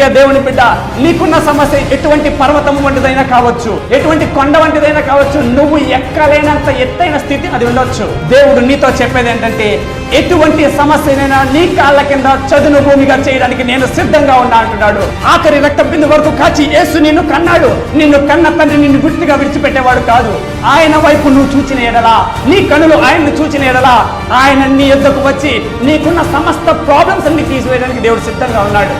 ప్రియ దేవుని బిడ్డ, నీకున్న సమస్య ఎటువంటి పర్వతం వంటిదైనా కావచ్చు, ఎటువంటి కొండ వంటిదైనా కావచ్చు, నువ్వు ఎక్కలేనంత ఎత్తైన స్థితి అది ఉండొచ్చు. దేవుడు నీతో చెప్పేది ఏంటంటే, ఎటువంటి సమస్యనైనా నీ కాళ్ళ కింద చదును భూమిగా చేయడానికి నేను సిద్ధంగా ఉన్నా అంటున్నాడు. ఆఖరి రక్త బిందు వరకు కాచి యేసు నిన్ను కన్నాడు. నిన్ను కన్న తండ్రి నిన్ను గుర్తుగా విడిచిపెట్టేవాడు కాదు. ఆయన వైపు నువ్వు చూచిన ఎడలా, నీ కనులు ఆయన్ని చూచిన ఎడలా, ఆయన నీ యొద్దకు వచ్చి నీకున్న సమస్త ప్రాబ్లమ్స్ అన్ని తీసివేయడానికి దేవుడు సిద్ధంగా ఉన్నాడు.